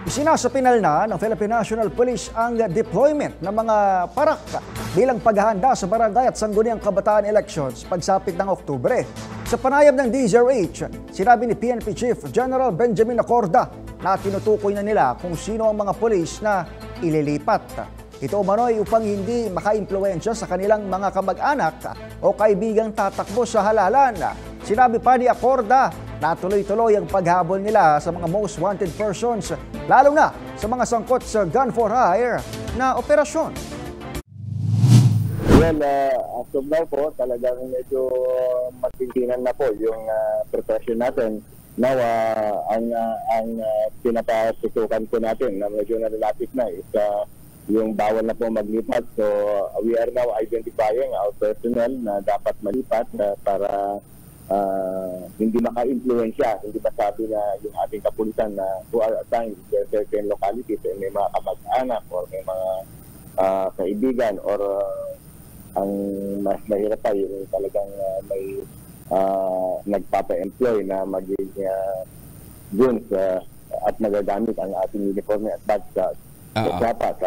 Isinasapinal na ng Philippine National Police ang deployment ng mga parak bilang paghahanda sa barangay at sangguniang kabataan elections pagsapit ng Oktubre. Sa panayam ng DZRH, sinabi ni PNP Chief General Benjamin Acorda na tinutukoy na nila kung sino ang mga pulis na ililipat. Ito umano'y upang hindi maka-impluwensya sa kanilang mga kamag-anak o kaibigang tatakbo sa halalan. Sinabi pa ni Acorda na tuloy-tuloy ang paghabol nila sa mga most wanted persons, lalo na sa mga sangkot sa gun for hire na operasyon. Well, as of now po, talagang medyo matintinan na po yung profession natin. Now, ang pinapatutukan po natin na medyo nalalapit na is yung bawal na po maglipat. So, we are now identifying our personnel na dapat malipat para hindi maka-influensya, hindi masabi na yung ating kapulisan na who are assigned to certain localities and may mga kamag-anak or may mga kaibigan or ang mas mahirap pa yung talagang may nagpapa-employ na maging goons at magagamit ang ating uniforme at badge sa dapat